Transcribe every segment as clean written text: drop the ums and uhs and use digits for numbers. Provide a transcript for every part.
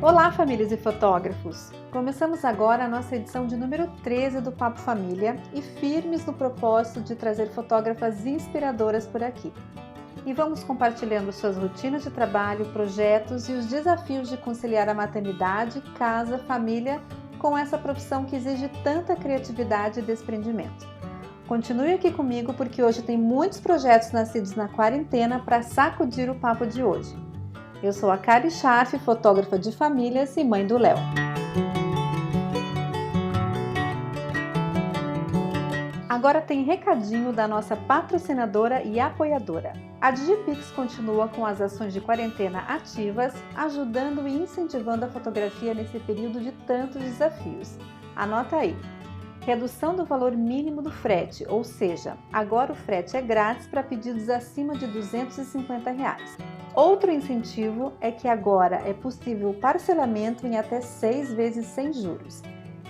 Olá, famílias e fotógrafos! Começamos agora a nossa edição de número 13 do Papo Família e firmes no propósito de trazer fotógrafas inspiradoras por aqui. E vamos compartilhando suas rotinas de trabalho, projetos e os desafios de conciliar a maternidade, casa, família com essa profissão que exige tanta criatividade e desprendimento. Continue aqui comigo porque hoje tem muitos projetos nascidos na quarentena para sacudir o papo de hoje. Eu sou a Kari Scharf, fotógrafa de famílias e mãe do Léo. Agora tem recadinho da nossa patrocinadora e apoiadora. A Digipix continua com as ações de quarentena ativas, ajudando e incentivando a fotografia nesse período de tantos desafios. Anota aí. Redução do valor mínimo do frete, ou seja, agora o frete é grátis para pedidos acima de R$ 250. Outro incentivo é que agora é possível o parcelamento em até 6 vezes sem juros.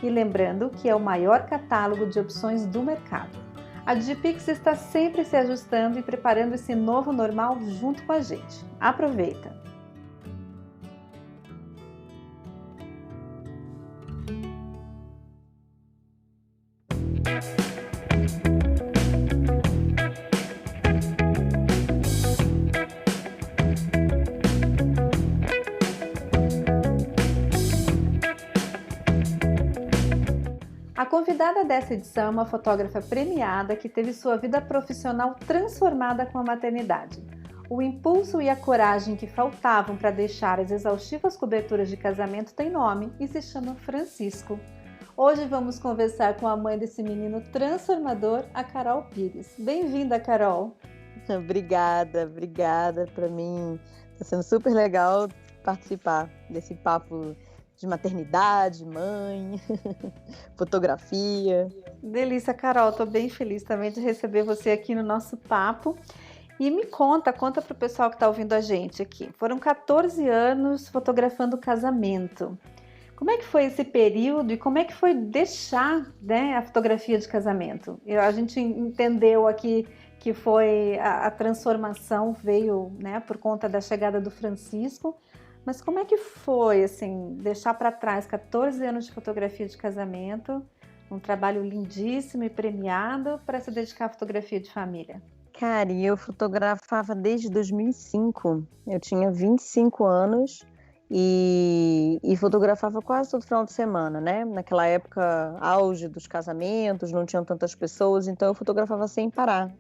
E lembrando que é o maior catálogo de opções do mercado. A Digipix está sempre se ajustando e preparando esse novo normal junto com a gente. Aproveita! A convidada dessa edição é uma fotógrafa premiada que teve sua vida profissional transformada com a maternidade. O impulso e a coragem que faltavam para deixar as exaustivas coberturas de casamento tem nome e se chama Francisco. Hoje vamos conversar com a mãe desse menino transformador, a Carol Pires. Bem-vinda, Carol! Obrigada. Para mim está sendo super legal participar desse papo de maternidade, mãe, fotografia. Delícia, Carol. Estou bem feliz também de receber você aqui no nosso papo. E me conta para o pessoal que está ouvindo a gente aqui. Foram 14 anos fotografando o casamento. Como é que foi esse período e como é que foi deixar, né, a fotografia de casamento? A gente entendeu aqui que foi a transformação veio, né, por conta da chegada do Francisco. Mas como é que foi, assim, deixar para trás 14 anos de fotografia de casamento, um trabalho lindíssimo e premiado, para se dedicar à fotografia de família? Cara, eu fotografava desde 2005. Eu tinha 25 anos e fotografava quase todo final de semana, né? Naquela época, auge dos casamentos, não tinham tantas pessoas, então eu fotografava sem parar.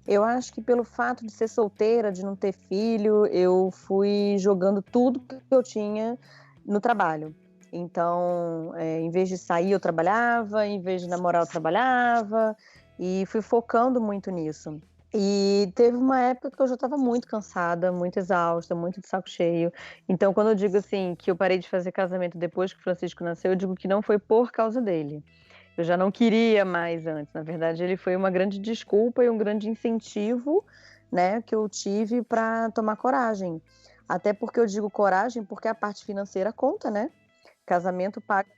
Eu acho que pelo fato de ser solteira, de não ter filho, eu fui jogando tudo que eu tinha no trabalho. Então, em vez de sair, eu trabalhava, em vez de namorar, eu trabalhava, e fui focando muito nisso. E teve uma época que eu já estava muito cansada, muito exausta, muito de saco cheio. Então, quando eu digo assim, que eu parei de fazer casamento depois que o Francisco nasceu, eu digo que não foi por causa dele. Eu já não queria mais antes. Na verdade, ele foi uma grande desculpa e um grande incentivo, né, que eu tive para tomar coragem. Até porque eu digo coragem porque a parte financeira conta, né? Casamento paga,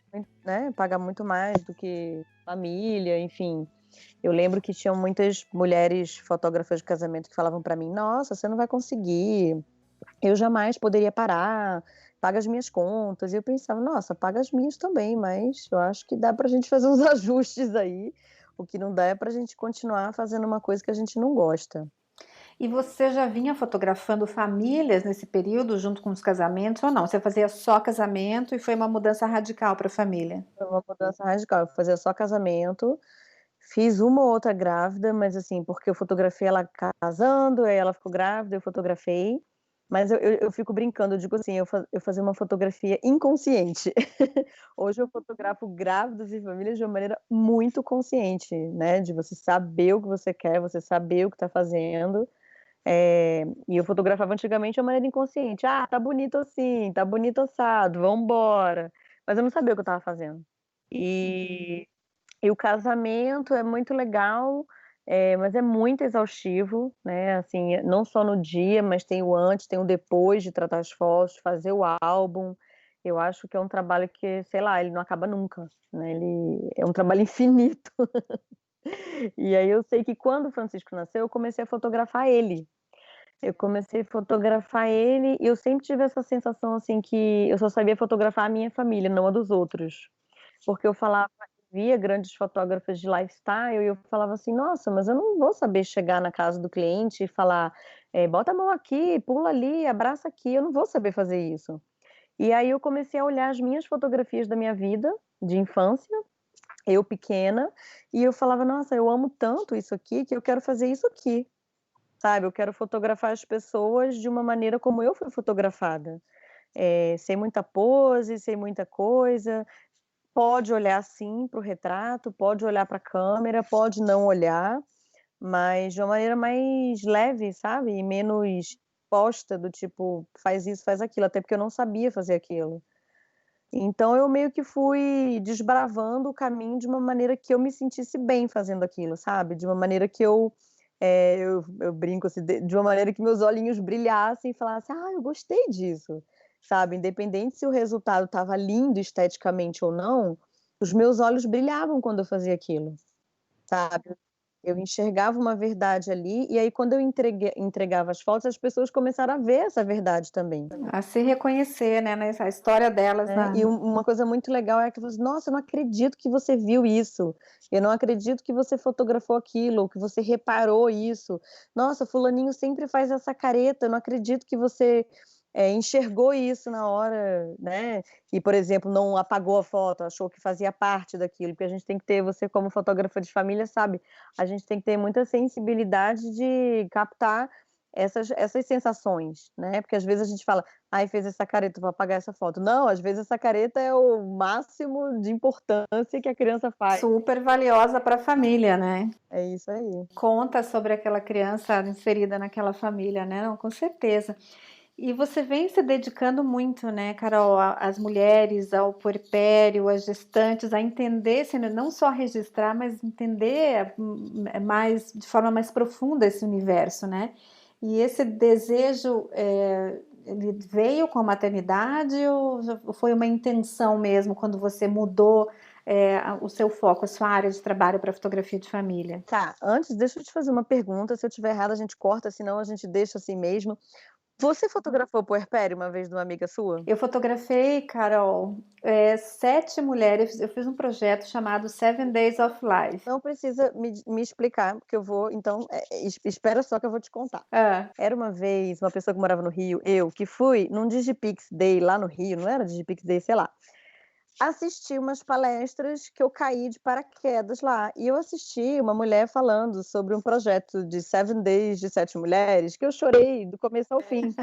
né, paga muito mais do que família, enfim. Eu lembro que tinham muitas mulheres fotógrafas de casamento que falavam para mim: "Nossa, você não vai conseguir. Eu jamais poderia parar, paga as minhas contas". E eu pensava: "Nossa, paga as minhas também, mas eu acho que dá pra gente fazer uns ajustes aí. O que não dá é pra gente continuar fazendo uma coisa que a gente não gosta". E você já vinha fotografando famílias nesse período, junto com os casamentos, ou não? Você fazia só casamento e foi uma mudança radical para a família? Foi uma mudança radical, eu fazia só casamento, fiz uma ou outra grávida, mas assim, porque eu fotografei ela casando, aí ela ficou grávida, eu fotografei. Mas eu fico brincando, eu digo assim, eu fazia uma fotografia inconsciente. Hoje eu fotografo grávidas e famílias de uma maneira muito consciente, né, de você saber o que você quer, você saber o que está fazendo. E eu fotografava antigamente de uma maneira inconsciente: "Ah, tá bonito assim, tá bonito assado, vamos embora". Mas eu não sabia o que eu estava fazendo. E o casamento é muito legal, mas é muito exaustivo, né, assim, não só no dia, mas tem o antes, tem o depois de tratar as fotos, fazer o álbum. Eu acho que é um trabalho que, sei lá, ele não acaba nunca, né, ele é um trabalho infinito. E aí eu sei que quando o Francisco nasceu, eu comecei a fotografar ele. Eu comecei a fotografar ele e eu sempre tive essa sensação, assim, que eu só sabia fotografar a minha família, não a dos outros. Porque eu falava via grandes fotógrafas de lifestyle e eu falava assim: "Nossa, mas eu não vou saber chegar na casa do cliente e falar, bota a mão aqui, pula ali, abraça aqui", eu não vou saber fazer isso. E aí eu comecei a olhar as minhas fotografias da minha vida, de infância, eu pequena, e eu falava: "Nossa, eu amo tanto isso aqui que eu quero fazer isso aqui", sabe, eu quero fotografar as pessoas de uma maneira como eu fui fotografada, sem muita pose, sem muita coisa, pode olhar sim para o retrato, pode olhar para a câmera, pode não olhar, mas de uma maneira mais leve, sabe, e menos posta do tipo: "Faz isso, faz aquilo", até porque eu não sabia fazer aquilo. Então eu meio que fui desbravando o caminho de uma maneira que eu me sentisse bem fazendo aquilo, sabe, de uma maneira que eu brinco assim, de uma maneira que meus olhinhos brilhassem e falassem: "Ah, eu gostei disso", sabe, independente se o resultado estava lindo esteticamente ou não, os meus olhos brilhavam quando eu fazia aquilo, sabe. Eu enxergava uma verdade ali, e aí quando eu entregava as fotos, as pessoas começaram a ver essa verdade também. A se reconhecer, né, nessa história delas Né, e uma coisa muito legal é que você: "Nossa, eu não acredito que você viu isso. Eu não acredito que você fotografou aquilo, ou que você reparou isso. Nossa, fulaninho sempre faz essa careta, eu não acredito que você, enxergou isso na hora", né, e, por exemplo, não apagou a foto, achou que fazia parte daquilo, porque a gente tem que ter você como fotógrafa de família sabe, a gente tem que ter muita sensibilidade de captar essas sensações, né, porque às vezes a gente fala: "Ai, fez essa careta, vou apagar essa foto". Não, às vezes essa careta é o máximo de importância que a criança faz. super valiosa para a família, né. É isso aí. Conta sobre aquela criança inserida naquela família, né, não, com certeza. E você vem se dedicando muito, né, Carol, a às mulheres, ao puerpério, às gestantes, a entender, assim, não só registrar, mas entender, mais de forma mais profunda esse universo, né. E esse desejo, ele veio com a maternidade ou já foi uma intenção mesmo quando você mudou, o seu foco, a sua área de trabalho para fotografia de família? Tá, antes deixa eu te fazer uma pergunta, se eu estiver errada a gente corta, senão a gente deixa assim mesmo. Você fotografou puerpério uma vez de uma amiga sua? Eu fotografei, Carol, 7 mulheres. Eu fiz um projeto chamado Seven Days of Life. Não precisa me explicar, porque eu vou então, espera só que eu vou te contar. Hã. Era uma vez uma pessoa que morava no Rio, eu, que fui num Digipix Day lá no Rio, não era Digipix Day, sei lá. Assisti umas palestras que eu caí de paraquedas lá, e eu assisti uma mulher falando sobre um projeto de 7 Days de 7 mulheres, que eu chorei do começo ao fim.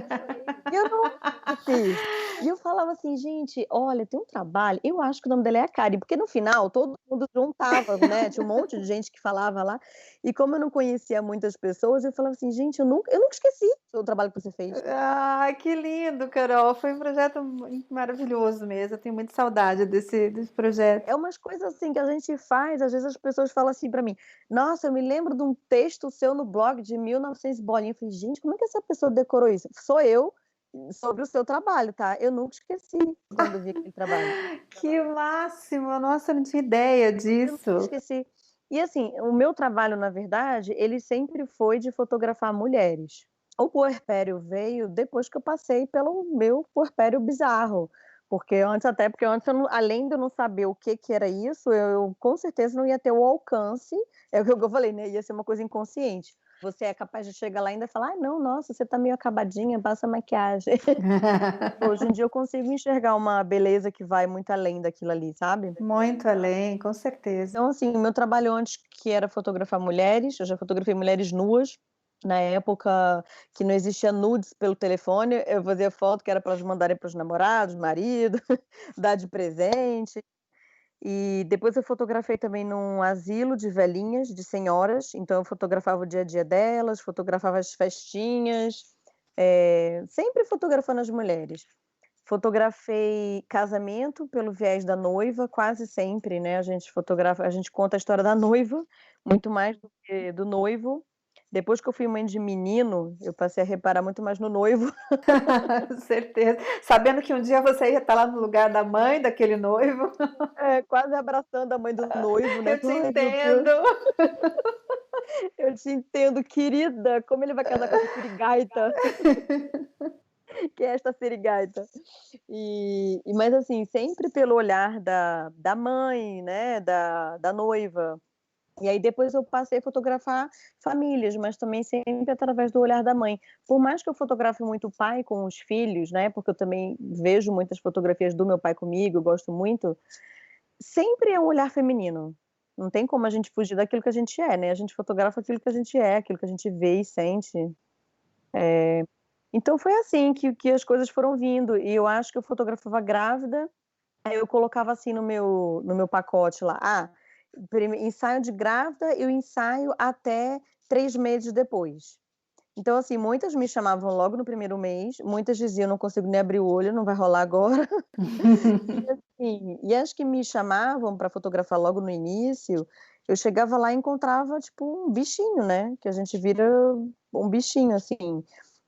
E eu não assisti. E eu falava assim: "Gente, olha, tem um trabalho", eu acho que o nome dela é a Karen, porque no final todo mundo juntava, né, tinha um monte de gente que falava lá, e como eu não conhecia muitas pessoas, eu falava assim: "Gente, eu nunca esqueci o trabalho que você fez". Ai, que lindo, Carol. Foi um projeto maravilhoso mesmo. Eu tenho muita saudade desse projeto. É umas coisas assim que a gente faz, às vezes as pessoas falam assim pra mim: "Nossa, eu me lembro de um texto seu no blog de 1900 e bolinha", eu falei: "Gente, como é que essa pessoa decorou isso?". Sou eu, sobre o seu trabalho, tá, eu nunca esqueci quando eu vi aquele trabalho. Que máximo! Nossa, eu não tinha ideia Eu nunca disso. esqueci. E assim, o meu trabalho, na verdade, ele sempre foi de fotografar mulheres. O puerpério veio depois que eu passei pelo meu puerpério bizarro, porque antes eu não, além de eu não saber o que que era isso, eu com certeza não ia ter o alcance, é o que eu falei, né, ia ser uma coisa inconsciente. Você é capaz de chegar lá e ainda falar: "Ai não, nossa, você tá meio acabadinha, passa maquiagem". Hoje em dia eu consigo enxergar uma beleza que vai muito além daquilo ali, sabe? Muito além, com certeza. Então, assim, o meu trabalho antes que era fotografar mulheres, eu já fotografei mulheres nuas, na época que não existia nudes pelo telefone, eu fazia foto que era para elas mandarem para os namorados, marido, dar de presente. E depois eu fotografei também num asilo de velhinhas, de senhoras, então eu fotografava o dia a dia delas, fotografava as festinhas, sempre fotografando as mulheres. Fotografei casamento pelo viés da noiva, quase sempre, né, a gente conta a história da noiva, muito mais do que do noivo. Depois que eu fui mãe de menino, eu passei a reparar muito mais no noivo. Certeza. Sabendo que um dia você ia estar lá no lugar da mãe daquele noivo. É, quase abraçando a mãe do noivo, né, Eu te falando: "Ai meu Deus". entendo. Eu te entendo, querida. Como ele vai casar com essa sirigaita? Que é esta sirigaita? Mas assim, sempre pelo olhar da mãe, né, da noiva. E aí depois eu passei a fotografar famílias, mas também sempre através do olhar da mãe. Por mais que eu fotografe muito o pai com os filhos, né, porque eu também vejo muitas fotografias do meu pai comigo, eu gosto muito, sempre é um olhar feminino. Não tem como a gente fugir daquilo que a gente é, né, a gente fotografa aquilo que a gente é, aquilo que a gente vê e sente. Então foi assim que as coisas foram vindo, e eu acho que eu fotografava grávida, aí eu colocava assim no meu pacote lá, ensaio de grávida, eu ensaio até 3 meses depois. Então, assim, muitas me chamavam logo no primeiro mês, muitas diziam: "Não consigo nem abrir o olho, não vai rolar agora". E as que me chamavam para fotografar logo no início, eu chegava lá e encontrava, tipo, um bichinho, né, que a gente vira um bichinho, assim.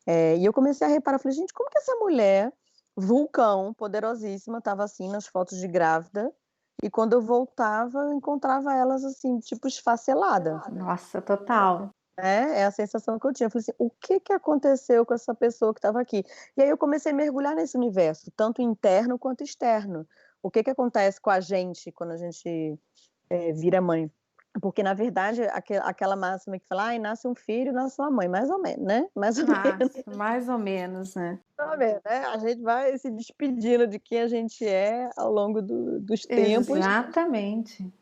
E eu comecei a reparar, falei: "Gente, como que essa mulher, vulcão, poderosíssima, estava assim nas fotos de grávida, e quando eu voltava, eu encontrava elas, assim, tipo, esfacelada", Nossa, total. né, é a sensação que eu tinha. Eu falei assim: "O que que aconteceu com essa pessoa que estava aqui?". E aí eu comecei a mergulhar nesse universo, tanto interno quanto externo. O que que acontece com a gente quando a gente, vira mãe? Porque na verdade aquela máxima que fala: "Ai, nasce um filho, nasce uma mãe", mais ou menos, né, mais ou menos. Mas, mais ou menos, né. Tá vendo, né, a gente vai se despedindo de quem a gente é ao longo dos tempos. Exatamente.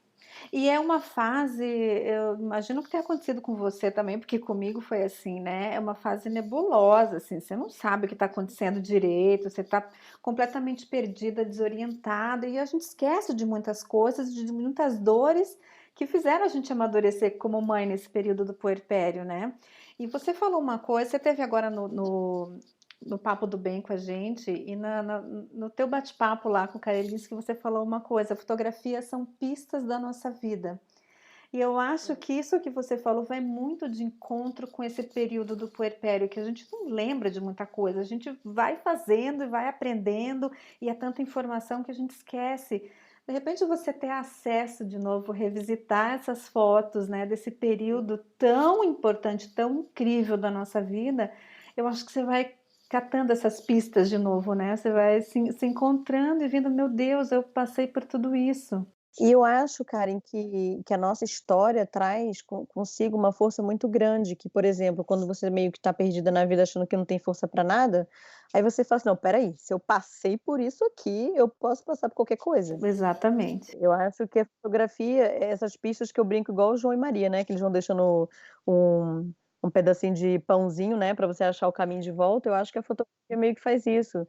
E é uma fase, eu imagino que tenha acontecido com você também, porque comigo foi assim, né, é uma fase nebulosa, assim, você não sabe o que está acontecendo direito, você está completamente perdida, desorientada, e a gente esquece de muitas coisas, de muitas dores que fizeram a gente amadurecer como mãe nesse período do puerpério, né. E você falou uma coisa, você teve agora no Papo do Bem com a gente, e no teu bate-papo lá com o Carolinhos, que você falou uma coisa: fotografias são pistas da nossa vida. E eu acho que isso que você falou vai muito de encontro com esse período do puerpério, que a gente não lembra de muita coisa, a gente vai fazendo e vai aprendendo, e é tanta informação que a gente esquece. De repente você ter acesso de novo, revisitar essas fotos, né, desse período tão importante, tão incrível da nossa vida, eu acho que você vai catando essas pistas de novo, né? Você vai se encontrando e vendo, meu Deus, eu passei por tudo isso. E eu acho, Karen, que a nossa história traz consigo uma força muito grande, que, por exemplo, quando você meio que está perdida na vida achando que não tem força para nada, aí você fala assim: "Não, espera aí, se eu passei por isso aqui, eu posso passar por qualquer coisa". Exatamente. Eu acho que a fotografia, essas pistas que eu brinco igual o João e Maria, né, que eles vão deixando um um pedacinho de pãozinho, né, para você achar o caminho de volta, eu acho que a fotografia meio que faz isso.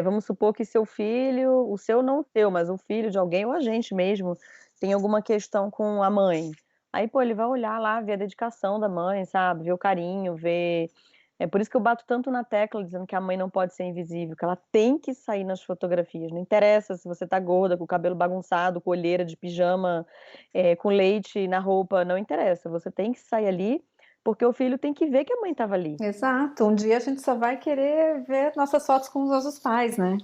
Vamos supor que seu filho, o seu não o seu, mas o filho de alguém ou a gente mesmo, tem alguma questão com a mãe. Aí, pô, ele vai olhar lá, ver a dedicação da mãe, sabe, ver o carinho, ver é por isso que eu bato tanto na tecla dizendo que a mãe não pode ser invisível, que ela tem que sair nas fotografias, não interessa se você tá gorda, com o cabelo bagunçado, com olheira de pijama, com leite na roupa, não interessa, você tem que sair ali, porque o filho tem que ver que a mãe estava ali. Exato. Um dia a gente só vai querer ver nossas fotos com os nossos pais, né?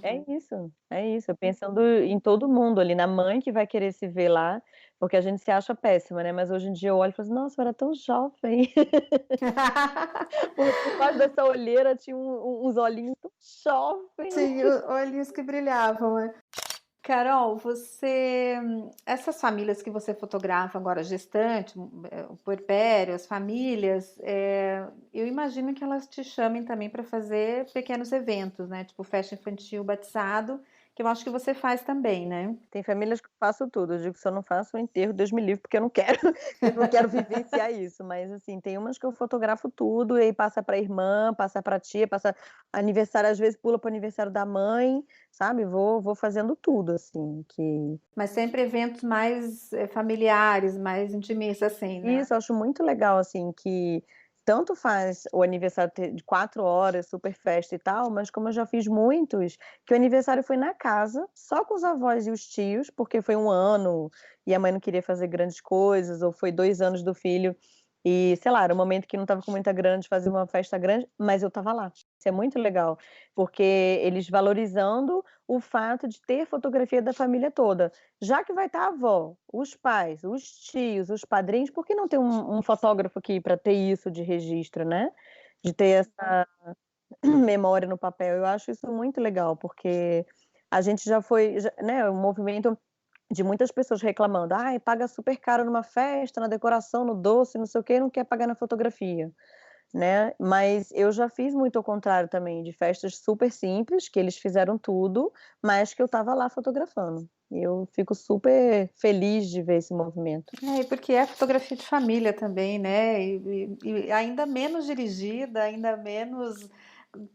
É isso, pensando em todo mundo ali, na mãe que vai querer se ver lá, porque a gente se acha péssima, né, mas hoje em dia eu olho e falo assim: "Nossa, eu era tão jovem". Por baixo dessa olheira tinha uns olhinhos tão jovens. Sim, olhinhos que brilhavam, né? Carol, você, essas famílias que você fotografa agora, gestante, o puerpério, as famílias, eu imagino que elas te chamem também para fazer pequenos eventos, né? Tipo festa infantil, batizado, que eu acho que você faz também, né? Tem famílias que eu faço tudo, eu digo: "Se eu não faço o enterro, Deus me livre", porque eu não quero eu não quero vivenciar isso, mas, assim, tem umas que eu fotografo tudo e aí passa pra irmã, passa pra tia, passa aniversário, às vezes pula para o aniversário da mãe, sabe, vou fazendo tudo, assim, que Mas sempre eventos mais familiares, mais intimistas, assim, né? isso, eu acho muito legal, assim, que tanto faz o aniversário ter de 4 horas, super festa e tal, mas como eu já fiz muitos, que o aniversário foi na casa, só com os avós e os tios, porque foi 1 ano e a mãe não queria fazer grandes coisas, ou foi 2 anos do filho, E, sei lá, era um momento que não estava com muita grana de fazer uma festa grande, mas eu estava lá. Isso é muito legal, porque eles valorizando o fato de ter fotografia da família toda. Já que vai estar a avó, os pais, os tios, os padrinhos, por que não ter um fotógrafo aqui para ter isso de registro, né? De ter essa memória no papel. Eu acho isso muito legal, porque a gente já foi, né, um movimento de muitas pessoas reclamando, ai, paga super caro numa festa, na decoração, no doce, não sei o quê, e não quer pagar na fotografia, né? Mas eu já fiz muito ao contrário também, de festas super simples, que eles fizeram tudo, mas que eu estava lá fotografando. Eu fico super feliz de ver esse movimento. É, porque é fotografia de família também, né? E ainda menos dirigida, ainda menos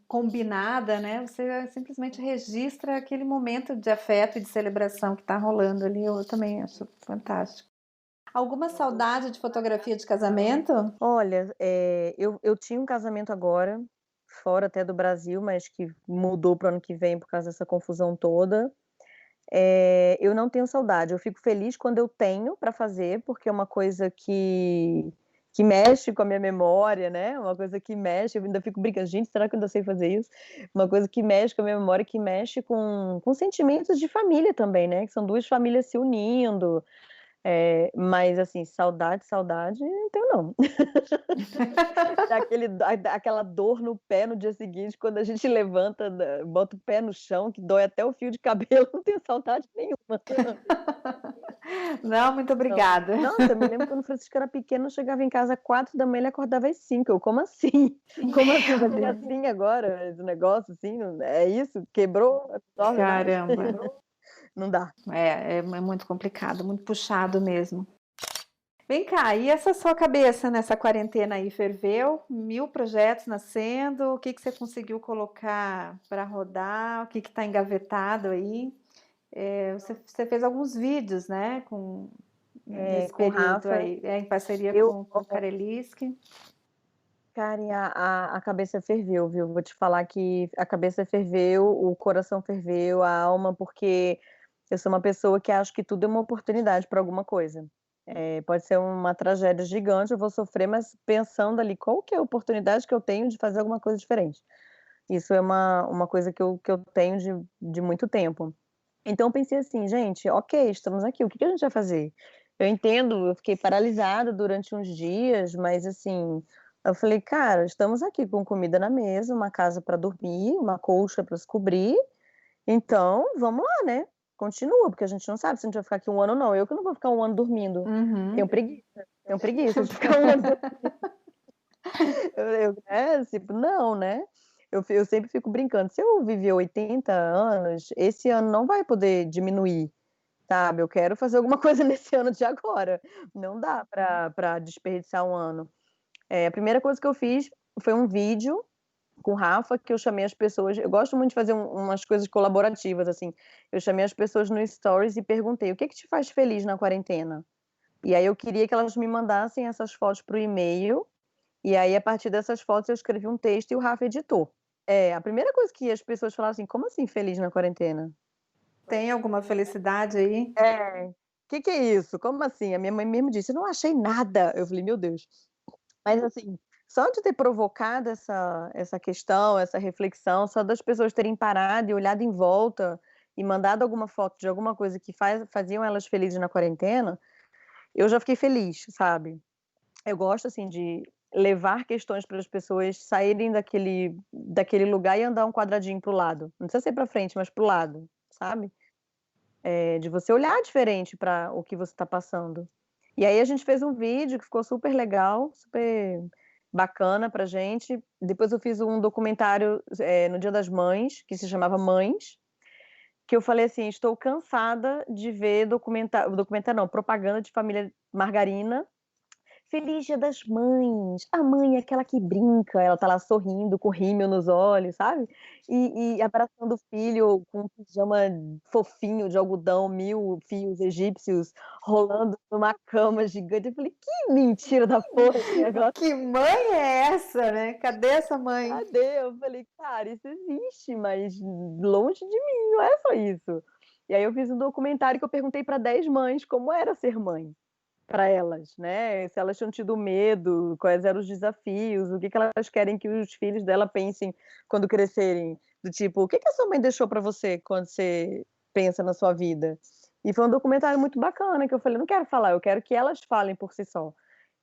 combinada, né? Você simplesmente registra aquele momento de afeto e de celebração que está rolando ali. Eu também acho fantástico. Alguma saudade de fotografia de casamento? Olha, eu tinha um casamento agora, fora até do Brasil, mas que mudou para o ano que vem por causa dessa confusão toda. Eu não tenho saudade, eu fico feliz quando eu tenho para fazer, porque é uma coisa que mexe com a minha memória, né, uma coisa que mexe, eu ainda fico brincando: "Gente, será que eu ainda sei fazer isso?". Uma coisa que mexe com a minha memória, que mexe com sentimentos de família também, né, que são 2 famílias se unindo, mas assim, saudade, saudade, não tenho não. Aquela dor no pé no dia seguinte, quando a gente levanta, bota o pé no chão, que dói até o fio de cabelo, não tenho saudade nenhuma. Não, muito Não. obrigada. Nossa, eu me lembro quando o Francisco era pequeno, eu chegava em casa 4 da manhã, ele acordava às 5. Eu: "Como assim? Como assim? Vai ser Meu Deus. assim agora esse negócio, assim? Não é isso? Quebrou? Não dorme mais?". Caramba. Não dá. É muito complicado, muito puxado mesmo. Vem cá, e essa sua cabeça nessa quarentena aí ferveu? 1000 projetos nascendo, o que que você conseguiu colocar para rodar? O que que está engavetado aí? Você fez alguns vídeos, né, nesse Com o período Rafa, aí, em parceria eu com o Kareliski. Karen, a cabeça ferveu, viu? Vou te falar que a cabeça ferveu, o coração ferveu, a alma, porque eu sou uma pessoa que acho que tudo é uma oportunidade para alguma coisa. Pode ser uma tragédia gigante, eu vou sofrer, mas pensando ali, qual que é a oportunidade que eu tenho de fazer alguma coisa diferente? Isso é uma coisa que eu tenho de muito tempo. Então eu pensei assim: "Gente, ok, estamos aqui, o que que a gente vai fazer?". Eu entendo, eu fiquei paralisada durante uns dias, mas assim, eu falei: "Cara, estamos aqui com comida na mesa, uma casa para dormir, uma colcha para se cobrir, então vamos lá, né, continua, porque a gente não sabe se a gente vai ficar aqui um ano ou não". Eu que não vou ficar um ano dormindo, Uhum. tenho preguiça de ficar um ano tipo, não, né. Eu sempre fico brincando, se eu viver 80 anos, esse ano não vai poder diminuir, sabe, eu quero fazer alguma coisa nesse ano de agora, não dá pra desperdiçar um ano. A primeira coisa que eu fiz foi um vídeo com o Rafa, que eu chamei as pessoas, eu gosto muito de fazer umas coisas colaborativas, assim, eu chamei as pessoas no stories e perguntei: "O que que te faz feliz na quarentena?". E aí eu queria que elas me mandassem essas fotos para o e-mail, e aí a partir dessas fotos eu escrevi um texto e o Rafa editou. A primeira coisa que as pessoas falaram assim: "Como assim feliz na quarentena?". Tem alguma felicidade aí? Que é isso? Como assim? A minha mãe mesmo disse: "Eu não achei nada". Eu falei: "Meu Deus". Mas assim, só de ter provocado essa questão, essa reflexão, só das pessoas terem parado e olhado em volta e mandado alguma foto de alguma coisa que faziam elas felizes na quarentena, eu já fiquei feliz, sabe. Eu gosto, assim, de levar questões para as pessoas saírem daquele lugar e andar um quadradinho para o lado. Não precisa ser para frente, mas para o lado, sabe. De você olhar diferente para o que você está passando. E aí a gente fez um vídeo que ficou super legal, super bacana pra gente. Depois eu fiz um documentário, no Dia das Mães, que se chamava Mães, que eu falei assim: "Estou cansada de ver documentário não, propaganda de família margarina. Feliz Dia das Mães, a mãe é aquela que brinca, ela tá lá sorrindo com rímel nos olhos, sabe, e abraçando o filho com um pijama fofinho de algodão, 1000 fios egípcios, rolando numa cama gigante". Eu falei: "Que mentira da porra esse negócio, Que mãe é essa, né? Cadê essa mãe? cadê?". Eu falei: "Cara, isso existe, mas longe de mim, não é só isso". E aí eu fiz um documentário que eu perguntei pra 10 mães como era ser mãe. para elas, né? Se elas tinham tido medo, quais eram os desafios, o que que elas querem que os filhos dela pensem quando crescerem, do tipo, o que que a sua mãe deixou para você quando você pensa na sua vida? E foi um documentário muito bacana que eu falei, não quero falar, eu quero que elas falem por si só,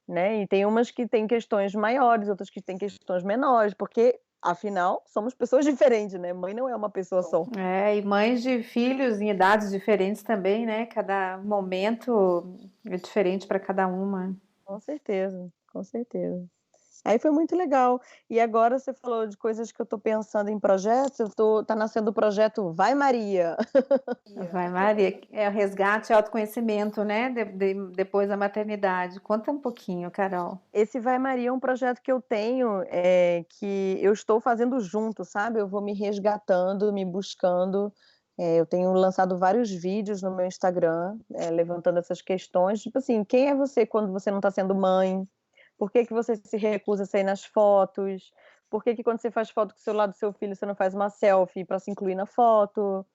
né? E tem umas que têm questões maiores, outras que têm questões menores, porque afinal somos pessoas diferentes, né? Mãe não é uma pessoa só. É, e mães de filhos em idades diferentes também, né? Cada momento é diferente para cada uma. Com certeza, com certeza. Aí foi muito legal. E agora você falou de coisas que eu estou pensando em projetos, tá nascendo o projeto Vai Maria. Vai, Maria. É o resgate e autoconhecimento, né? Depois da maternidade. Conta um pouquinho, Carol. Esse Vai Maria é um projeto que eu tenho, que eu estou fazendo junto, sabe? Eu vou me resgatando, me buscando. Eu tenho lançado vários vídeos no meu Instagram, levantando essas questões, tipo assim, quem é você quando você não está sendo mãe? Por que que você se recusa a sair nas fotos? Por que que quando você faz foto com o celular do seu filho, você não faz uma selfie para se incluir na foto?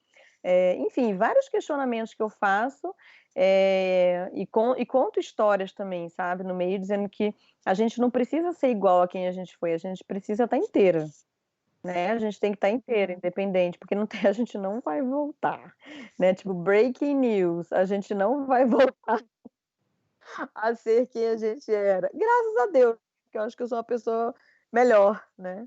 Enfim, vários questionamentos que eu faço, e conto histórias também, sabe, no meio, dizendo que a gente não precisa ser igual a quem a gente foi, a gente precisa estar inteira, né? A gente tem que estar inteira, independente, porque não tem, a gente não vai voltar, né? Tipo, breaking news, a gente não vai voltar a ser quem a gente era. Graças a Deus, porque eu acho que eu sou uma pessoa melhor, né?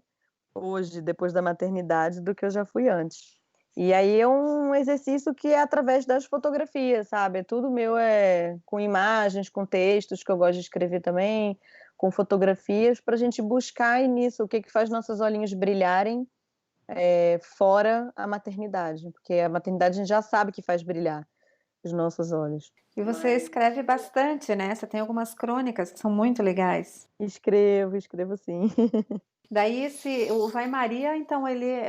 Hoje, depois da maternidade, do que eu já fui antes. E aí é um exercício que é através das fotografias, sabe? Tudo meu é com imagens, com textos, que eu gosto de escrever também, com fotografias, para a gente buscar nisso o que que faz nossos olhinhos brilharem, fora a maternidade, porque a maternidade a gente já sabe que faz brilhar os nossos olhos. E você escreve bastante, né? Você tem algumas crônicas que são muito legais. Escrevo, escrevo sim. Daí o Vai Maria, então ele é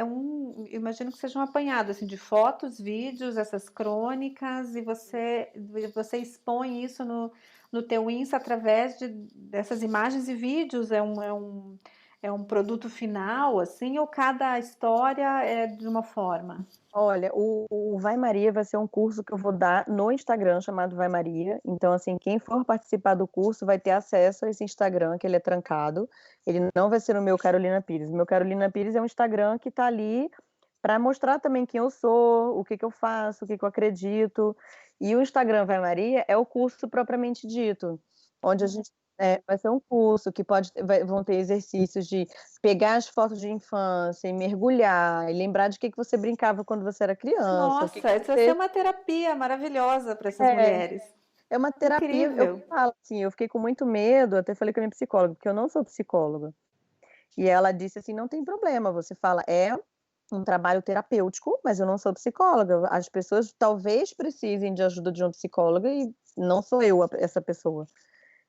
imagino que seja um apanhado assim de fotos, vídeos, essas crônicas e você expõe isso no teu Insta através dessas imagens e vídeos. É um produto final assim ou cada história é de uma forma? Olha, o Vai Maria vai ser um curso que eu vou dar no Instagram, chamado Vai Maria. Então, assim, quem for participar do curso vai ter acesso a esse Instagram, que ele é trancado. Ele não vai ser o meu Carolina Pires. O meu Carolina Pires é um Instagram que está ali para mostrar também quem eu sou, o que que eu faço, o que que eu acredito. E o Instagram Vai Maria é o curso propriamente dito, onde a gente vai ser um curso que vão ter exercícios de pegar as fotos de infância e mergulhar e lembrar de que você brincava quando você era criança, o que Nossa, que isso vai ser você uma terapia maravilhosa para essas é, mulheres. é uma terapia. Eu Incrível. falo assim, eu fiquei com muito medo, até falei com a minha psicóloga, porque eu não sou psicóloga. E ela disse assim, não tem problema, você fala, é um trabalho terapêutico, mas eu não sou psicóloga. As pessoas talvez precisem de ajuda de um psicólogo e não sou eu essa pessoa.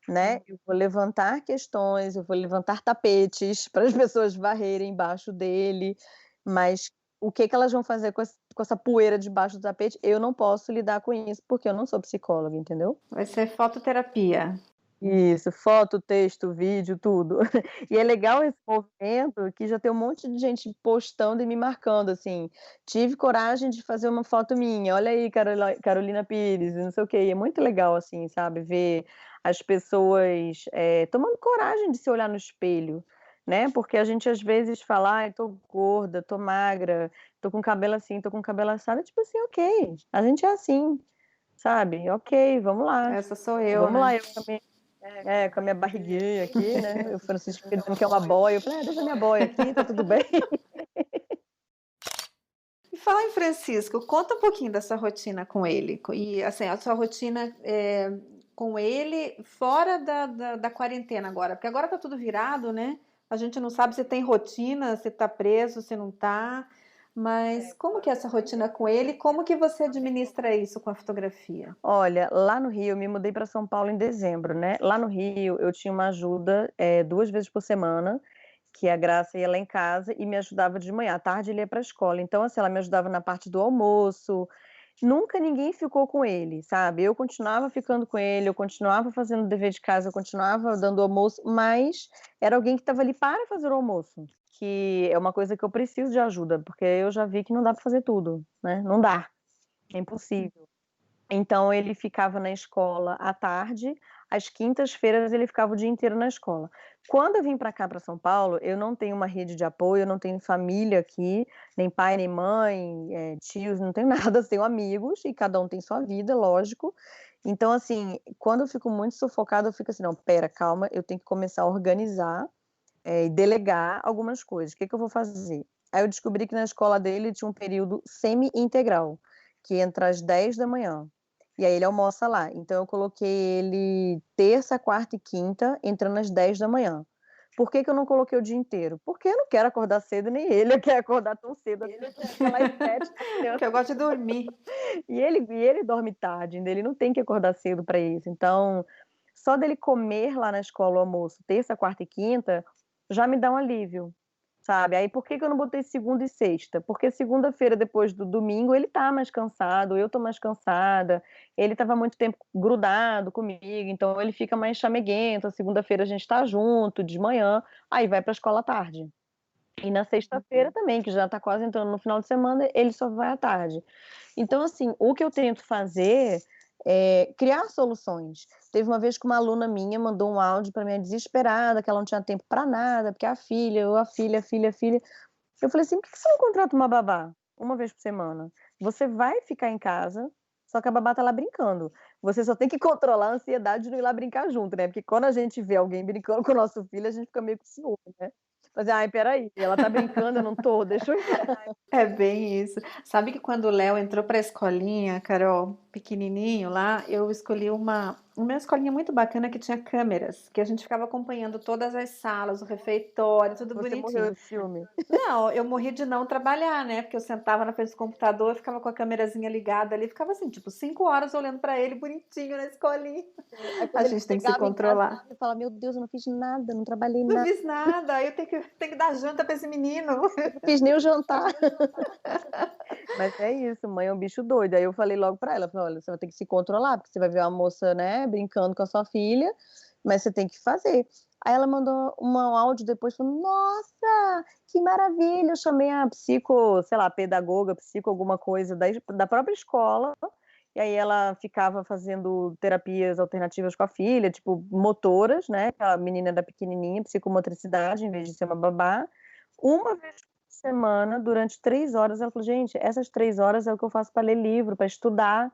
Né? Eu vou levantar questões, eu vou levantar tapetes para as pessoas varrerem embaixo dele, mas o que que elas vão fazer com essa poeira debaixo do tapete? Eu não posso lidar com isso, porque eu não sou psicóloga, entendeu? Vai ser fototerapia. Isso, foto, texto, vídeo, tudo. E é legal esse movimento que já tem um monte de gente postando e me marcando, assim, tive coragem de fazer uma foto minha, olha aí Carolina Pires, não sei o quê, e é muito legal, assim, sabe, ver as pessoas tomando coragem de se olhar no espelho, né, porque a gente às vezes fala, ai, tô gorda, tô magra, tô com cabelo assim, tô com cabelo assado, tipo assim, ok, a gente é assim, sabe, ok, Essa sou eu, vamos né? lá, eu também com a minha barriguinha aqui, né, o Francisco fica dizendo que é uma boia, eu falei: "deixa a minha boia aqui, tá tudo bem". E fala em Francisco, conta um pouquinho da sua rotina com ele. E assim, a sua rotina com ele fora da quarentena agora, porque agora tá tudo virado, né? A gente não sabe se tem rotina, se tá preso, se não tá. Mas como que é essa rotina com ele? Como que você administra isso com a fotografia? Olha, lá no Rio eu me mudei para São Paulo em dezembro, né, lá no Rio eu tinha uma ajuda, 2 vezes por semana, que a Graça ia lá em casa e me ajudava de manhã, à tarde ele ia para a escola, então assim, ela me ajudava na parte do almoço, nunca ninguém ficou com ele, sabe, eu continuava ficando com ele, eu continuava fazendo o dever de casa, eu continuava dando o almoço, mas era alguém que estava ali para fazer o almoço, que é uma coisa que eu preciso de ajuda, porque eu já vi que não dá para fazer tudo, né, não dá, é impossível. Então ele ficava na escola à tarde, Às quintas-feiras ele ficava o dia inteiro na escola. Quando eu vim para cá, para São Paulo, eu não tenho uma rede de apoio, eu não tenho família aqui, nem pai, nem mãe, tios, não tenho nada, eu tenho amigos e cada um tem sua vida, lógico. Então, assim, quando eu fico muito sufocada, eu fico assim, não, pera, calma, eu tenho que começar a organizar e delegar algumas coisas. O que que eu vou fazer? Aí eu descobri que na escola dele tinha um período semi-integral, que entra às 10 da manhã. E aí ele almoça lá. Então eu coloquei ele terça, quarta e quinta, entrando às 10 da manhã. Por que que eu não coloquei o dia inteiro? Porque eu não quero acordar cedo, nem ele quer acordar tão cedo. Ele quer falar às 7 da manhã. Que eu gosto de dormir. E ele dorme tarde, ainda ele não tem que acordar cedo para isso. Então, só dele comer lá na escola o almoço, terça, quarta e quinta, já me dá um alívio, sabe? Aí por que que eu não botei segunda e sexta? Porque segunda-feira, depois do domingo, ele tá mais cansado, eu tô mais cansada, ele tava muito tempo grudado comigo, então ele fica mais chameguento. Segunda-feira a gente tá junto, de manhã, aí vai pra escola à tarde. E na sexta-feira também, que já tá quase entrando no final de semana, ele só vai à tarde. Então, assim, o que eu tento fazer é criar soluções. Teve uma vez que uma aluna minha mandou um áudio para mim desesperada, que ela não tinha tempo para nada, porque a filha, ou a filha, a filha. Eu falei assim: por que você não contrata uma babá uma vez por semana? Você vai ficar em casa, só que a babá tá lá brincando. Você só tem que controlar a ansiedade de não ir lá brincar junto, né? Porque quando a gente vê alguém brincando com o nosso filho, a gente fica meio com ciúme, né? Mas, ai, peraí, ela tá brincando, eu não tô, deixa eu ir. É bem isso. Sabe que quando o Léo entrou para a escolinha, Carol, pequenininho lá, eu escolhi uma escolinha muito bacana que tinha câmeras, que a gente ficava acompanhando todas as salas, o refeitório, tudo Você morreu bonitinho. de ciúme. Não, eu morri de não trabalhar, né? Porque eu sentava na frente do computador, ficava com a câmerazinha ligada ali, ficava assim, tipo, 5 horas olhando para ele, bonitinho na escolinha. Aí A quando ele gente tem que se chegava em casa, controlar. você fala: meu Deus, eu não fiz nada, não trabalhei Não nada, fiz nada, eu tenho que dar janta para esse menino. não fiz nem o jantar. Mas é isso, mãe é um bicho doido. Aí eu falei logo pra ela, falei: olha, você vai ter que se controlar, porque você vai ver uma moça, né, brincando com a sua filha, mas você tem que fazer. Aí ela mandou um áudio depois falando: nossa, que maravilha! Eu chamei a psico, sei lá, pedagoga, psico, alguma coisa da própria escola. E aí ela ficava fazendo terapias alternativas com a filha, tipo motoras, né? A menina era pequenininha, psicomotricidade, em vez de ser uma babá. Uma vez por semana, durante 3 horas, ela falou: gente, essas 3 horas é o que eu faço para ler livro, para estudar,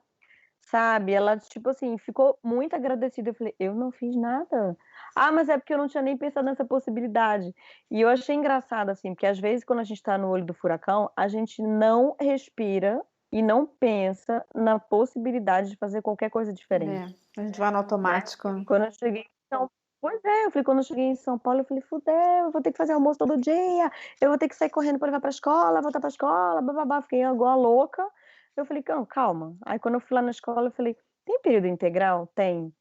sabe? Ela, tipo assim, ficou muito agradecida. Eu falei: eu não fiz nada. Ah, mas é porque eu não tinha nem pensado nessa possibilidade. E eu achei engraçado, assim, porque às vezes quando a gente está no olho do furacão, a gente não respira e não pensa na possibilidade de fazer qualquer coisa É, diferente, a gente vai no né? automático. Quando eu cheguei em São Pois é, eu falei, quando eu cheguei em São Paulo, eu falei: fudeu, eu vou ter que fazer almoço todo dia, eu vou ter que sair correndo para levar para a escola, voltar para a escola, bababá, fiquei igual a louca. Eu falei: não, calma. Aí quando eu fui lá na escola, eu falei: tem período integral? Tem.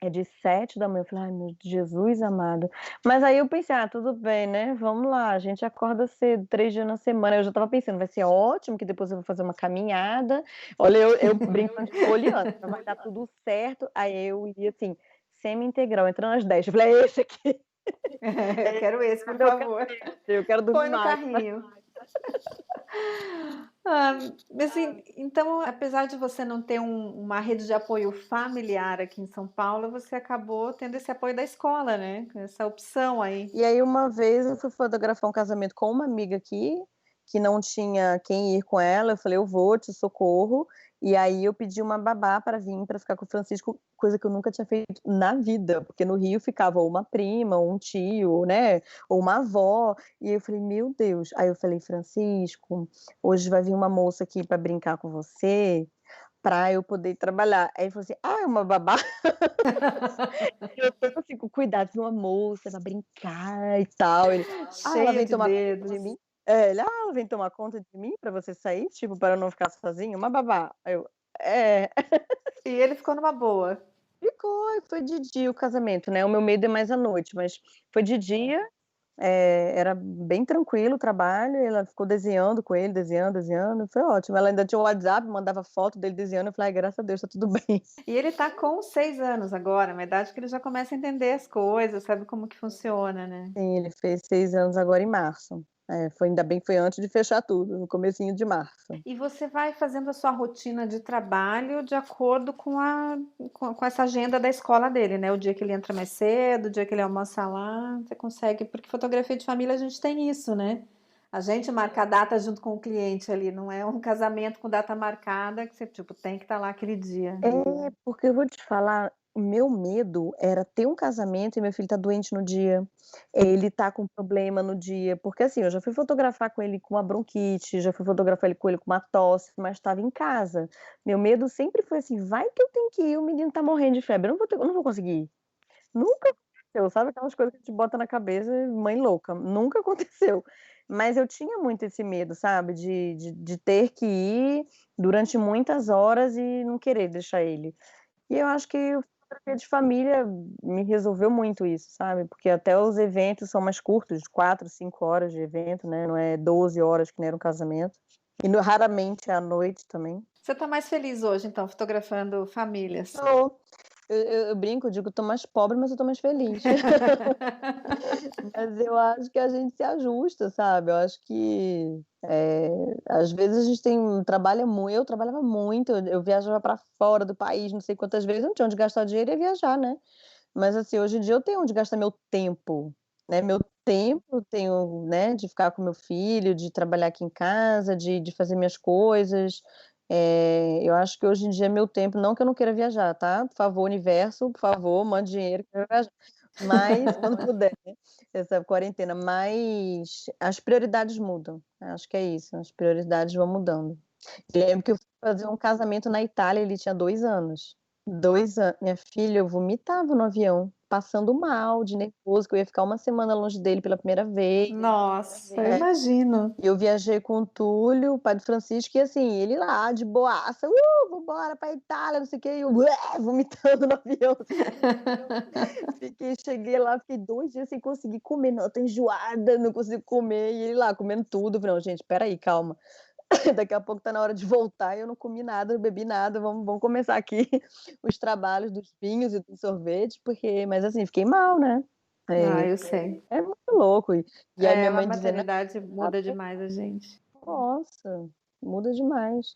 É de 7 da manhã. Eu falei: ai, meu Jesus amado. Mas aí eu pensei: ah, tudo bem, né? Vamos lá, a gente acorda cedo, 3 dias na semana. Eu já tava pensando, vai ser ótimo, que depois eu vou fazer uma caminhada. Olha, eu brincando de folheando, vai dar tudo certo. Aí eu ia assim, semi-integral, entrando às 10. Eu falei: é esse aqui. Eu quero esse, por Eu quero, favor. eu quero dormir Põe no mais. carrinho. Ah, mas assim, então, apesar de você não ter uma rede de apoio familiar aqui em São Paulo, você acabou tendo esse apoio da escola, né? Essa opção aí. E aí uma vez eu fui fotografar um casamento com uma amiga aqui, que não tinha quem ir com ela. Eu falei: eu vou, te socorro. E aí eu pedi uma babá para vir para ficar com o Francisco, coisa que eu nunca tinha feito na vida, porque no Rio ficava ou uma prima, ou um tio, né, ou uma avó. E eu falei: meu Deus. Aí eu falei: Francisco, hoje vai vir uma moça aqui para brincar com você, para eu poder trabalhar. Aí ele falou assim: ah, é uma babá? Eu tô assim, com cuidado de uma moça pra brincar e tal. Ele: ah, ela Cheio vem de tomar conta de dedos. mim? É, ele: ah, ela vem tomar conta de mim pra você sair, tipo, para eu não ficar sozinha? Uma babá. Aí eu: é. E ele ficou numa boa. Ficou, foi de dia o casamento, né? O meu medo é mais à noite, mas foi de dia. Era bem tranquilo o trabalho. Ela ficou desenhando com ele, desenhando, foi ótimo. Ela ainda tinha o WhatsApp, mandava foto dele desenhando. Eu falei: ai, graças a Deus, tá tudo bem. E ele tá com 6 anos agora, uma idade que ele já começa a entender as coisas, sabe como que funciona, né? Sim, ele fez 6 anos agora em março. Foi, ainda bem que foi antes de fechar tudo, no comecinho de março. E você vai fazendo a sua rotina de trabalho de acordo com essa agenda da escola dele, né? O dia que ele entra mais cedo, o dia que ele almoça lá, você consegue, porque fotografia de família a gente tem isso, né? A gente marca a data junto com o cliente ali, não é um casamento com data marcada que você, tipo, tem que estar lá aquele dia. Porque eu vou te falar, o meu medo era ter um casamento e meu filho tá doente no dia, ele tá com problema no dia, porque assim, eu já fui fotografar com ele com uma bronquite, já fui fotografar ele com uma tosse, mas estava em casa. Meu medo sempre foi assim: "Vai que eu tenho que ir, o menino tá morrendo de febre, eu não vou conseguir ir". Nunca aconteceu, sabe aquelas coisas que a gente bota na cabeça, mãe louca, nunca aconteceu. Mas eu tinha muito esse medo, sabe, de ter que ir durante muitas horas e não querer deixar ele. E eu acho que o fotografia de família me resolveu muito isso, sabe, porque até os eventos são mais curtos, de 4, 5 horas de evento, né, não é 12 horas que nem era um casamento. E raramente é à noite também. Você tá mais feliz hoje, então, fotografando famílias? Tô. Eu brinco, eu digo: "Tô mais pobre, mas eu tô mais feliz". Mas eu acho que a gente se ajusta, sabe, eu acho que, às vezes a gente trabalha muito, eu trabalhava muito, eu viajava para fora do país não sei quantas vezes, eu não tinha onde gastar dinheiro, ia viajar, né. Mas assim, hoje em dia eu tenho onde gastar meu tempo, né, meu tempo eu tenho, né, de ficar com meu filho, de trabalhar aqui em casa, de fazer minhas coisas. Eu acho que hoje em dia meu tempo, não que eu não queira viajar, tá, por favor universo, por favor, mande dinheiro que eu quero viajar, mas quando puder, né, essa quarentena, mas as prioridades mudam, acho que é isso, as prioridades vão mudando. Lembro que eu fui fazer um casamento na Itália, ele tinha 2 anos. 2 anos, minha filha, eu vomitava no avião, passando mal, de nervoso, que eu ia ficar uma semana longe dele pela primeira vez. Nossa, eu É. imagino. E eu viajei com o Túlio, o pai do Francisco, e assim, ele lá de boaça: vamos embora pra Itália, não sei o quê", e eu vomitando no avião, cheguei lá, fiquei 2 dias sem conseguir comer, não, eu tô enjoada, não consigo comer, e ele lá comendo tudo, eu falei: "Não, gente, espera aí, calma". Daqui a pouco tá na hora de voltar e eu não comi nada, não bebi nada, vamos começar aqui os trabalhos dos vinhos e do sorvete, porque mas assim, fiquei mal, né. Ah, É, eu sei. é muito louco. E aí minha A mãe dizendo: maternidade "Ah, muda demais a gente. nossa, muda demais,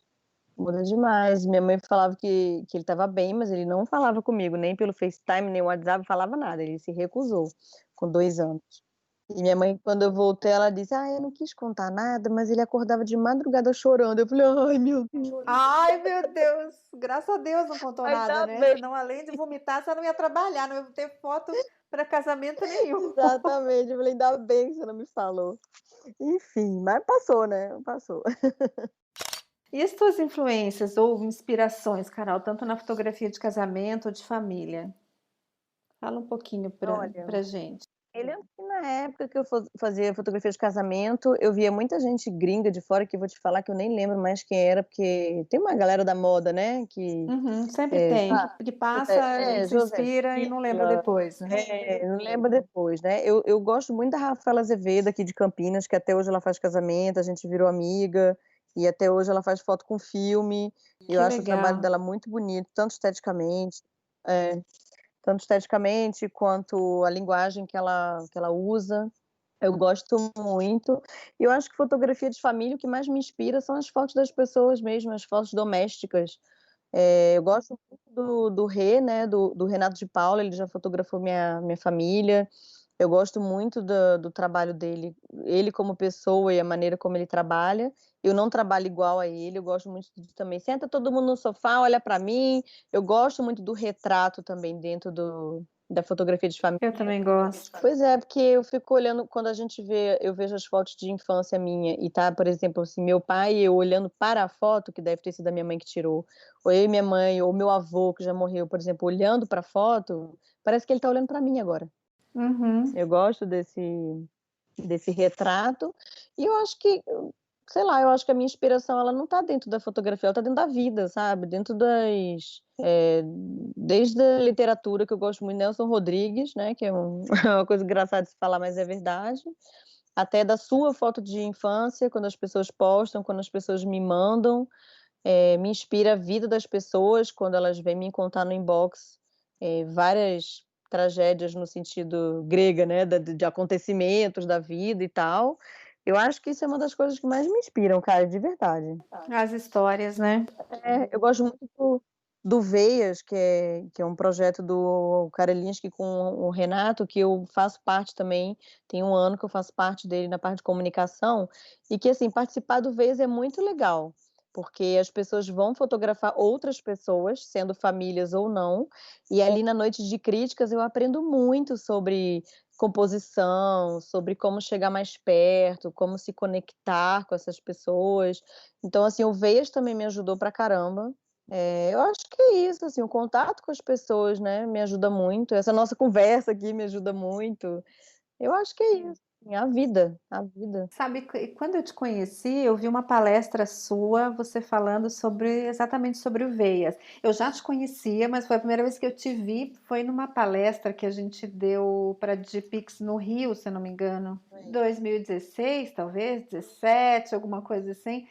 muda demais". Minha mãe falava que ele estava bem, mas ele não falava comigo, nem pelo FaceTime, nem WhatsApp, falava nada, ele se recusou, com 2 anos. E minha mãe, quando eu voltei, ela disse: "Ah, eu não quis contar nada, mas ele acordava de madrugada chorando". Eu falei: "Ai, meu Deus, Ai, meu Deus! Graças a Deus não contou nada, ainda né? bem". Senão, além de vomitar, você não ia trabalhar, não ia ter foto para casamento nenhum. Exatamente, eu falei: "Ainda bem que você não me falou". Enfim, mas passou, né, passou. E as tuas influências ou inspirações, Carol, tanto na fotografia de casamento ou de família? Fala um pouquinho Olha, pra gente. eu lembro que na época que eu fazia fotografia de casamento, eu via muita gente gringa de fora, que eu vou te falar que eu nem lembro mais quem era, porque tem uma galera da moda, né, que, Uhum, sempre tem. sabe, Que passa, a gente se José inspira e não lembra Cila, depois, né? não lembra depois, né. Eu gosto muito da Rafaela Azevedo aqui de Campinas, que até hoje ela faz casamento, a gente virou amiga, e até hoje ela faz foto com filme, e eu Que acho o trabalho legal. dela muito bonito, é, tanto esteticamente quanto a linguagem que ela usa. Eu gosto muito. E eu acho que fotografia de família, o que mais me inspira são as fotos das pessoas mesmo, as fotos domésticas. Eu gosto muito do Rê, né, do Renato de Paula, ele já fotografou minha família. Eu gosto muito do trabalho dele, ele como pessoa e a maneira como ele trabalha. Eu não trabalho igual a ele, eu gosto muito de também senta todo mundo no sofá, olha para mim. Eu gosto muito do retrato também dentro da fotografia de família. Eu também gosto. Pois é, porque eu fico olhando quando a gente vê eu vejo as fotos de infância minha e tá, por exemplo, assim, meu pai e eu olhando para a foto, que deve ter sido a minha mãe que tirou, ou eu e minha mãe, ou meu avô que já morreu, por exemplo, olhando para a foto, parece que ele tá olhando para mim agora. Uhum. Eu gosto desse retrato, e eu acho que, sei lá, eu acho que a minha inspiração ela não tá dentro da fotografia, ela tá dentro da vida, sabe, dentro desde a literatura, que eu gosto muito, Nelson Rodrigues, né, que é é uma coisa engraçada de se falar, mas é verdade, até da sua foto de infância, quando as pessoas postam, quando as pessoas me mandam, me inspira a vida das pessoas quando elas vêm me contar no inbox, várias tragédias no sentido grega, né, de acontecimentos da vida e tal. Eu acho que isso é uma das coisas que mais me inspiram, cara, de verdade. As histórias, né? Eu gosto muito do Veias, que é um projeto do Karolinski com o Renato, que eu faço parte também, tem 1 ano que eu faço parte dele na parte de comunicação, e que, assim, participar do Veias é muito legal, porque as pessoas vão fotografar outras pessoas, sendo famílias ou não, e ali na noite de críticas eu aprendo muito sobre composição, sobre como chegar mais perto, como se conectar com essas pessoas. Então, assim, o Veias também me ajudou pra caramba. Eu acho que é isso, assim, o contato com as pessoas, né, me ajuda muito. Essa nossa conversa aqui me ajuda muito. Eu acho que é isso, assim, a vida, a vida. Sabe, quando eu te conheci, eu vi uma palestra sua, você falando exatamente sobre o Veias. Eu já te conhecia, mas foi a primeira vez que eu te vi, foi numa palestra que a gente deu para a Digipix no Rio, se eu não me engano. 2016, talvez, 17, alguma coisa assim.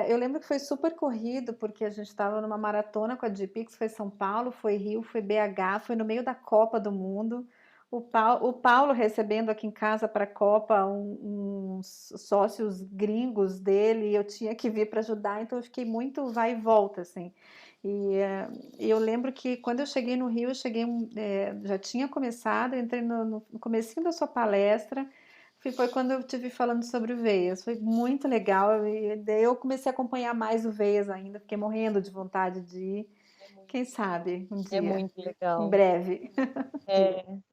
Eu lembro que foi super corrido, porque a gente estava numa maratona com a Digipix, foi São Paulo, foi Rio, foi BH, foi no meio da Copa do Mundo. O Paulo recebendo aqui em casa para a Copa uns sócios gringos dele, e eu tinha que vir para ajudar, então eu fiquei muito vai e volta, assim. E eu lembro que quando eu cheguei no Rio, já tinha começado, eu entrei no comecinho da sua palestra, foi quando eu te vi falando sobre o Veias, foi muito legal, e daí eu comecei a acompanhar mais o Veias ainda, fiquei morrendo de vontade de ir, quem sabe um É dia, muito em legal. breve.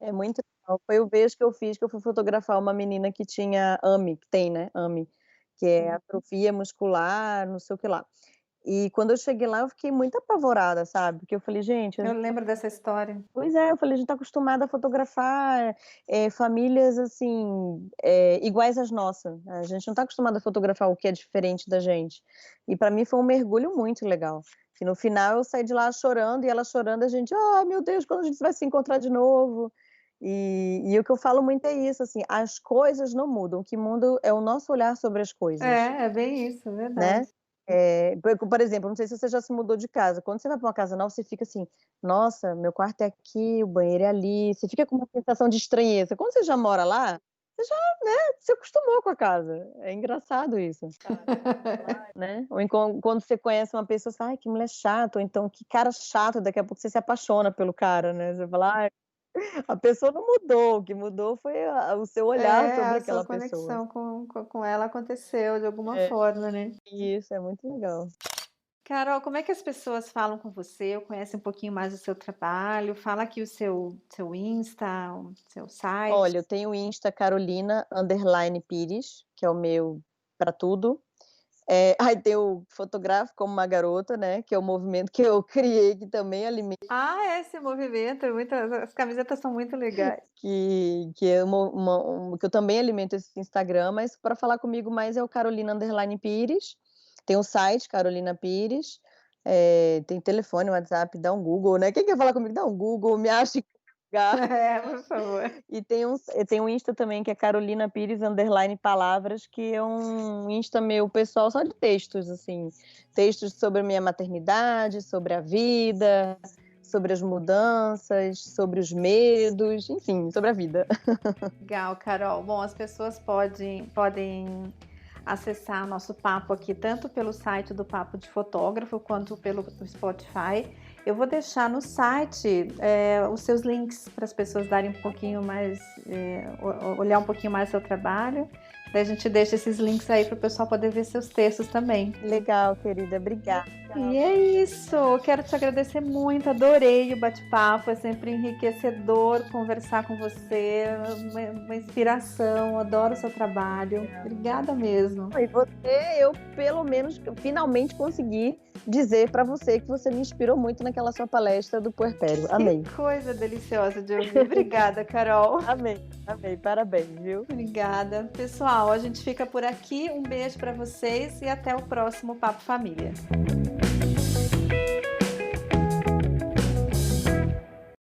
É muito legal. Foi o vez que eu fiz, que eu fui fotografar uma menina que tinha AMI, que tem, né, AMI, que é atrofia muscular, não sei o que lá. E quando eu cheguei lá, eu fiquei muito apavorada, sabe, porque eu falei: "Gente, Eu lembro dessa história. pois é, eu falei: "A gente tá acostumada a fotografar, famílias, assim, iguais às nossas, a gente não tá acostumada a fotografar o que é diferente da gente". E pra mim foi um mergulho muito legal, que no final eu saí de lá chorando e ela chorando, a gente: "Ai, meu Deus, quando a gente vai se encontrar de novo?". E o que eu falo muito é isso, assim, as coisas não mudam, o que muda é o nosso olhar sobre as coisas, É bem isso, é né. verdade. Por exemplo, não sei se você já se mudou de casa, quando você vai pra uma casa nova, você fica assim: "Nossa, meu quarto é aqui, o banheiro é ali", você fica com uma sensação de estranheza. Quando você já mora lá, você já, né, se acostumou com a casa. É engraçado isso, né. Ou quando você conhece uma pessoa, você fala: "Ai, que mulher chata", ou então: "Que cara chato", daqui a pouco você se apaixona pelo cara, né, você fala: "Ai, a pessoa não mudou, o que mudou foi o seu olhar sobre A sua aquela pessoa". conexão com ela aconteceu de alguma É, forma, né. isso, é muito legal. Carol, como é que as pessoas falam com você ou conhecem um pouquinho mais do seu trabalho? Fala aqui o seu Insta, o seu site. Olha, eu tenho o Insta Carolina_Pires, que é o meu para tudo. Aí tem o Fotografe como uma garota, né, que é o movimento que eu criei, que também alimenta, Esse movimento é muito as camisetas são muito legais. que é que eu também alimento esse Instagram, mas para falar comigo mais é o Carolina_Pires. Tem o site Carolina Pires, tem telefone, WhatsApp, dá um Google, né, quem quer falar comigo, dá um Google, me acha em qualquer lugar. Por favor. E tem um Insta também que é Carolina Pires underline palavras, que é um Insta meu pessoal só de textos, assim, textos sobre a minha maternidade, sobre a vida, sobre as mudanças, sobre os medos, enfim, sobre a vida. Legal, Carol. Bom, as pessoas podem acessar nosso papo aqui tanto pelo site do Papo de Fotógrafo quanto pelo Spotify. Eu vou deixar no site os seus links para as pessoas darem um pouquinho mais, olhar um pouquinho mais seu trabalho. Daí a gente deixa esses links aí para o pessoal poder ver seus textos também. Legal, querida, obrigada. E é isso, eu quero te agradecer muito, adorei o bate-papo, é sempre enriquecedor conversar com você, uma inspiração, adoro o seu trabalho, obrigada mesmo. E você, eu pelo menos finalmente consegui dizer para você que você me inspirou muito naquela sua palestra do puerpério. Amei. Que coisa deliciosa de ouvir, obrigada, Carol. Amei, parabéns, viu? Obrigada. Pessoal, a gente fica por aqui, um beijo para vocês e até o próximo Papo Família.